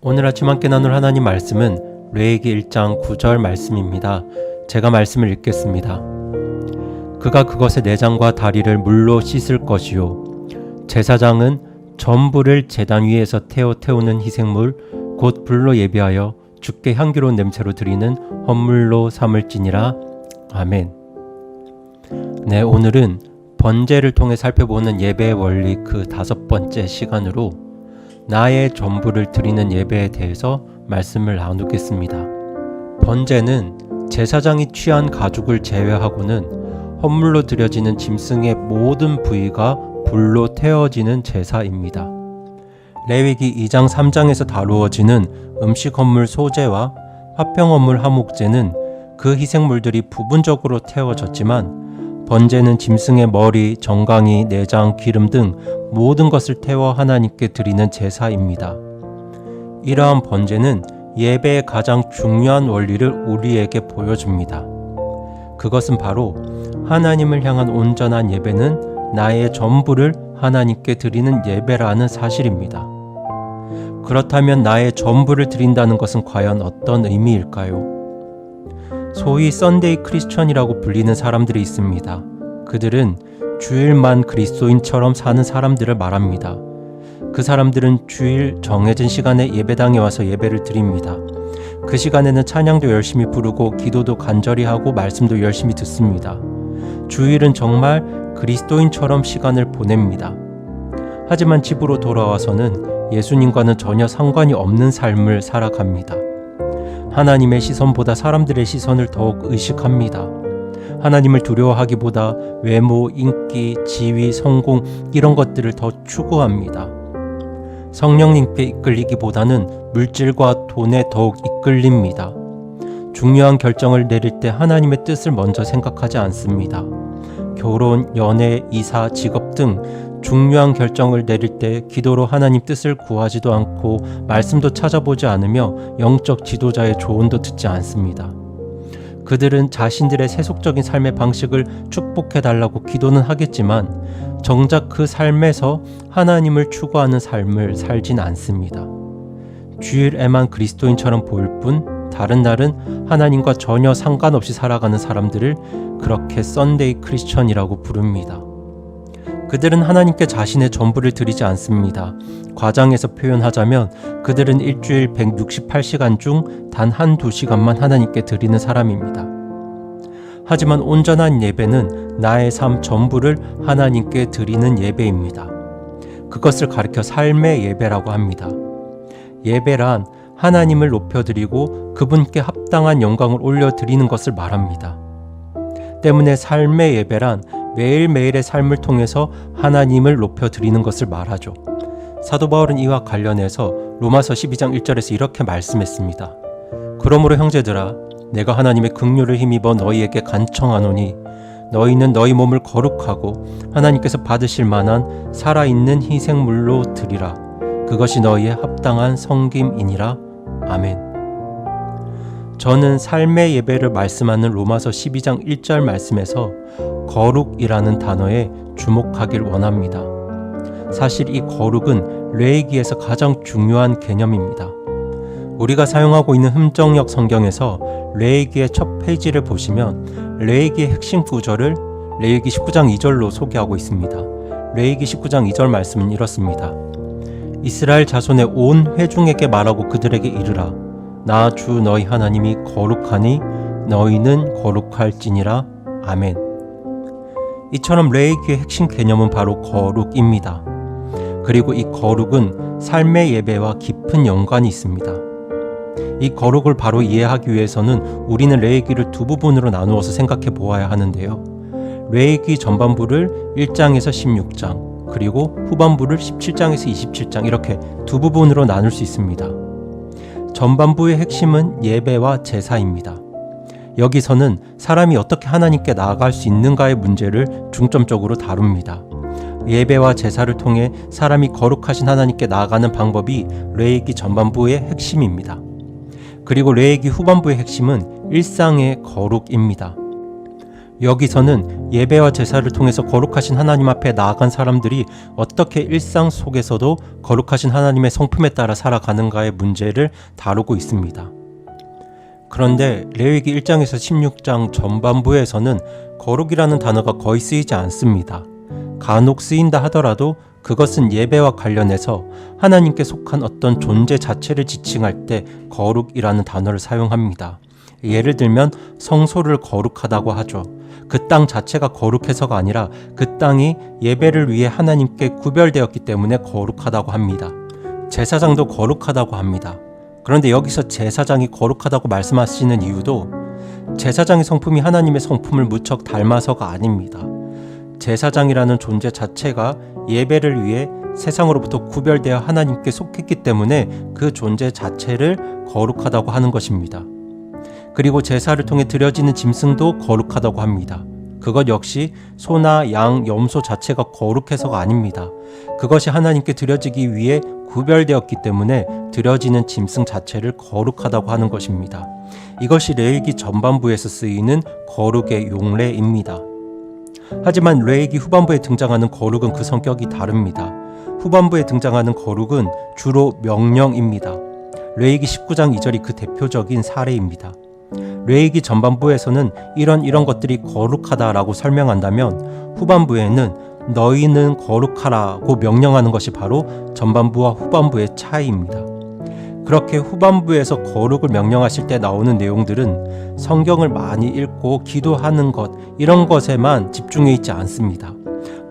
오늘 아침 함께 나눌 하나님 말씀은 레위기 1장 9절 말씀입니다. 제가 말씀을 읽겠습니다. 그가 그것의 내장과 다리를 물로 씻을 것이요 제사장은 전부를 제단 위에서 태우는 희생물 곧 불로 예비하여 주께 향기로운 냄새로 드리는 헌물로 삼을지니라. 아멘. 네, 오늘은 번제를 통해 살펴보는 예배의 원리 그 5번째 시간으로 나의 전부를 드리는 예배에 대해서 말씀을 나누겠습니다. 번제는 제사장이 취한 가죽을 제외하고는 헌물로 드려지는 짐승의 모든 부위가 불로 태워지는 제사입니다. 레위기 2장 3장에서 다루어지는 음식 헌물 소제와 화평 헌물 화목제는 그 희생물들이 부분적으로 태워졌지만 번제는 짐승의 머리, 정강이, 내장, 기름 등 모든 것을 태워 하나님께 드리는 제사입니다. 이러한 번제는 예배의 가장 중요한 원리를 우리에게 보여줍니다. 그것은 바로 하나님을 향한 온전한 예배는 나의 전부를 하나님께 드리는 예배라는 사실입니다. 그렇다면 나의 전부를 드린다는 것은 과연 어떤 의미일까요? 소위 썬데이 크리스천이라고 불리는 사람들이 있습니다. 그들은 주일만 그리스도인처럼 사는 사람들을 말합니다. 그 사람들은 주일 정해진 시간에 예배당에 와서 예배를 드립니다. 그 시간에는 찬양도 열심히 부르고 기도도 간절히 하고 말씀도 열심히 듣습니다. 주일은 정말 그리스도인처럼 시간을 보냅니다. 하지만 집으로 돌아와서는 예수님과는 전혀 상관이 없는 삶을 살아갑니다. 하나님의 시선보다 사람들의 시선을 더욱 의식합니다. 하나님을 두려워하기보다 외모, 인기, 지위, 성공 이런 것들을 더 추구합니다. 성령님께 이끌리기보다는 물질과 돈에 더욱 이끌립니다. 중요한 결정을 내릴 때 하나님의 뜻을 먼저 생각하지 않습니다. 결혼, 연애, 이사, 직업 등 중요한 결정을 내릴 때 기도로 하나님 뜻을 구하지도 않고 말씀도 찾아보지 않으며 영적 지도자의 조언도 듣지 않습니다. 그들은 자신들의 세속적인 삶의 방식을 축복해달라고 기도는 하겠지만 정작 그 삶에서 하나님을 추구하는 삶을 살진 않습니다. 주일에만 그리스도인처럼 보일 뿐 다른 날은 하나님과 전혀 상관없이 살아가는 사람들을 그렇게 썬데이 크리스천이라고 부릅니다. 그들은 하나님께 자신의 전부를 드리지 않습니다. 과장해서 표현하자면 그들은 일주일 168시간 중 단 한두 시간만 하나님께 드리는 사람입니다. 하지만 온전한 예배는 나의 삶 전부를 하나님께 드리는 예배입니다. 그것을 가리켜 삶의 예배라고 합니다. 예배란 하나님을 높여드리고 그분께 합당한 영광을 올려드리는 것을 말합니다. 때문에 삶의 예배란 매일매일의 삶을 통해서 하나님을 높여드리는 것을 말하죠. 사도 바울은 이와 관련해서 로마서 12장 1절에서 이렇게 말씀했습니다. 그러므로 형제들아 내가 하나님의 긍휼을 힘입어 너희에게 간청하노니 너희는 너희 몸을 거룩하고 하나님께서 받으실 만한 살아있는 희생물로 드리라. 그것이 너희의 합당한 섬김이니라. 아멘. 저는 삶의 예배를 말씀하는 로마서 12장 1절 말씀에서 거룩이라는 단어에 주목하길 원합니다. 사실 이 거룩은 레위기에서 가장 중요한 개념입니다. 우리가 사용하고 있는 흠정역 성경에서 레위기의 첫 페이지를 보시면 레위기의 핵심 구절을 레위기 19장 2절로 소개하고 있습니다. 레위기 19장 2절 말씀은 이렇습니다. 이스라엘 자손의 온 회중에게 말하고 그들에게 이르라. 나 주 너희 하나님이 거룩하니 너희는 거룩할지니라. 아멘. 이처럼 레위기의 핵심 개념은 바로 거룩입니다. 그리고 이 거룩은 삶의 예배와 깊은 연관이 있습니다. 이 거룩을 바로 이해하기 위해서는 우리는 레위기를 두 부분으로 나누어서 생각해 보아야 하는데요. 레위기 전반부를 1장에서 16장 그리고 후반부를 17장에서 27장 이렇게 두 부분으로 나눌 수 있습니다. 전반부의 핵심은 예배와 제사입니다. 여기서는 사람이 어떻게 하나님께 나아갈 수 있는가의 문제를 중점적으로 다룹니다. 예배와 제사를 통해 사람이 거룩하신 하나님께 나아가는 방법이 레위기 전반부의 핵심입니다. 그리고 레위기 후반부의 핵심은 일상의 거룩입니다. 여기서는 예배와 제사를 통해서 거룩하신 하나님 앞에 나아간 사람들이 어떻게 일상 속에서도 거룩하신 하나님의 성품에 따라 살아가는가의 문제를 다루고 있습니다. 그런데 레위기 1장에서 16장 전반부에서는 거룩이라는 단어가 거의 쓰이지 않습니다. 간혹 쓰인다 하더라도 그것은 예배와 관련해서 하나님께 속한 어떤 존재 자체를 지칭할 때 거룩이라는 단어를 사용합니다. 예를 들면 성소를 거룩하다고 하죠. 그 땅 자체가 거룩해서가 아니라 그 땅이 예배를 위해 하나님께 구별되었기 때문에 거룩하다고 합니다. 제사장도 거룩하다고 합니다. 그런데 여기서 제사장이 거룩하다고 말씀하시는 이유도 제사장의 성품이 하나님의 성품을 무척 닮아서가 아닙니다. 제사장이라는 존재 자체가 예배를 위해 세상으로부터 구별되어 하나님께 속했기 때문에 그 존재 자체를 거룩하다고 하는 것입니다. 그리고 제사를 통해 드려지는 짐승도 거룩하다고 합니다. 그것 역시 소나 양, 염소 자체가 거룩해서가 아닙니다. 그것이 하나님께 드려지기 위해 구별되었기 때문에 드려지는 짐승 자체를 거룩하다고 하는 것입니다. 이것이 레위기 전반부에서 쓰이는 거룩의 용례입니다. 하지만 레위기 후반부에 등장하는 거룩은 그 성격이 다릅니다. 후반부에 등장하는 거룩은 주로 명령입니다. 레위기 19장 2절이 그 대표적인 사례입니다. 레위기 전반부에서는 이런 것들이 거룩하다라고 설명한다면 후반부에는 너희는 거룩하라고 명령하는 것이 바로 전반부와 후반부의 차이입니다. 그렇게 후반부에서 거룩을 명령하실 때 나오는 내용들은 성경을 많이 읽고 기도하는 것, 이런 것에만 집중해 있지 않습니다.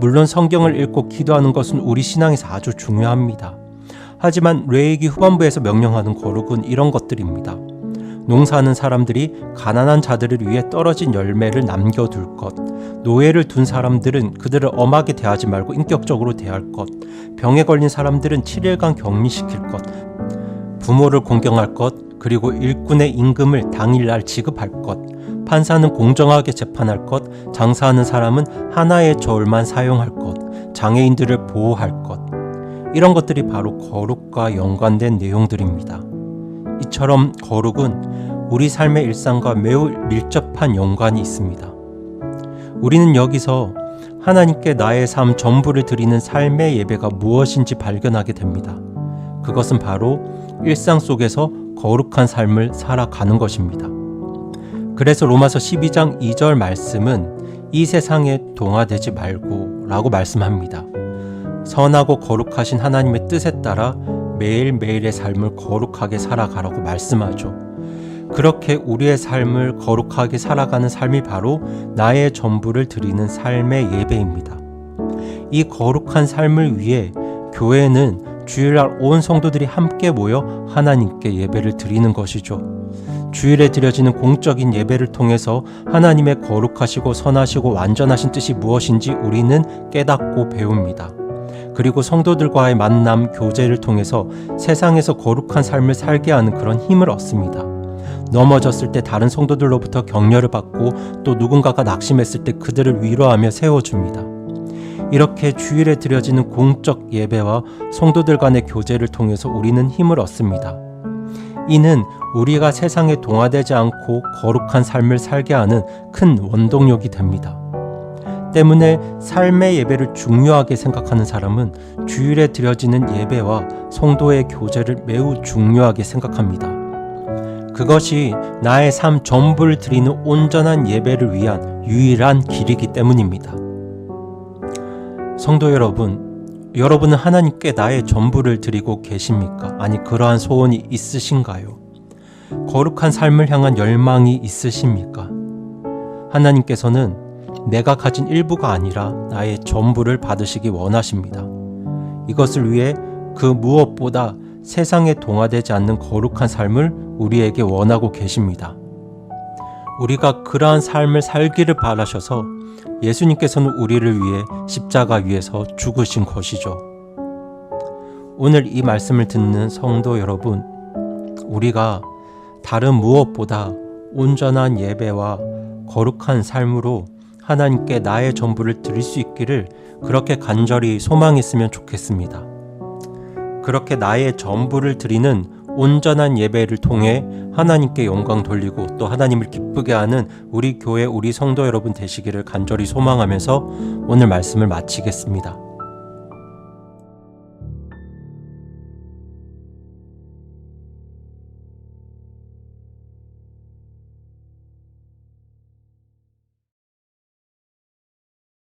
물론 성경을 읽고 기도하는 것은 우리 신앙에서 아주 중요합니다. 하지만 레위기 후반부에서 명령하는 거룩은 이런 것들입니다. 농사하는 사람들이 가난한 자들을 위해 떨어진 열매를 남겨둘 것, 노예를 둔 사람들은 그들을 엄하게 대하지 말고 인격적으로 대할 것, 병에 걸린 사람들은 7일간 격리시킬 것, 부모를 공경할 것, 그리고 일꾼의 임금을 당일날 지급할 것, 판사는 공정하게 재판할 것, 장사하는 사람은 하나의 저울만 사용할 것, 장애인들을 보호할 것, 이런 것들이 바로 거룩과 연관된 내용들입니다. 이처럼 거룩은 우리 삶의 일상과 매우 밀접한 연관이 있습니다. 우리는 여기서 하나님께 나의 삶 전부를 드리는 삶의 예배가 무엇인지 발견하게 됩니다. 그것은 바로 일상 속에서 거룩한 삶을 살아가는 것입니다. 그래서 로마서 12장 2절 말씀은 이 세상에 동화되지 말고 라고 말씀합니다. 선하고 거룩하신 하나님의 뜻에 따라 매일매일의 삶을 거룩하게 살아가라고 말씀하죠. 그렇게 우리의 삶을 거룩하게 살아가는 삶이 바로 나의 전부를 드리는 삶의 예배입니다. 이 거룩한 삶을 위해 교회는 주일날 온 성도들이 함께 모여 하나님께 예배를 드리는 것이죠. 주일에 드려지는 공적인 예배를 통해서 하나님의 거룩하시고 선하시고 완전하신 뜻이 무엇인지 우리는 깨닫고 배웁니다. 그리고 성도들과의 만남, 교제를 통해서 세상에서 거룩한 삶을 살게 하는 그런 힘을 얻습니다. 넘어졌을 때 다른 성도들로부터 격려를 받고 또 누군가가 낙심했을 때 그들을 위로하며 세워줍니다. 이렇게 주일에 드려지는 공적 예배와 성도들 간의 교제를 통해서 우리는 힘을 얻습니다. 이는 우리가 세상에 동화되지 않고 거룩한 삶을 살게 하는 큰 원동력이 됩니다. 때문에 삶의 예배를 중요하게 생각하는 사람은 주일에 드려지는 예배와 성도의 교제를 매우 중요하게 생각합니다. 그것이 나의 삶 전부를 드리는 온전한 예배를 위한 유일한 길이기 때문입니다. 성도 여러분, 여러분은 하나님께 나의 전부를 드리고 계십니까? 아니, 그러한 소원이 있으신가요? 거룩한 삶을 향한 열망이 있으십니까? 하나님께서는 내가 가진 일부가 아니라 나의 전부를 받으시기 원하십니다. 이것을 위해 그 무엇보다 세상에 동화되지 않는 거룩한 삶을 우리에게 원하고 계십니다. 우리가 그러한 삶을 살기를 바라셔서 예수님께서는 우리를 위해 십자가 위에서 죽으신 것이죠. 오늘 이 말씀을 듣는 성도 여러분, 우리가 다른 무엇보다 온전한 예배와 거룩한 삶으로 하나님께 나의 전부를 드릴 수 있기를 그렇게 간절히 소망했으면 좋겠습니다. 그렇게 나의 전부를 드리는 온전한 예배를 통해 하나님께 영광 돌리고 또 하나님을 기쁘게 하는 우리 교회 우리 성도 여러분 되시기를 간절히 소망하면서 오늘 말씀을 마치겠습니다.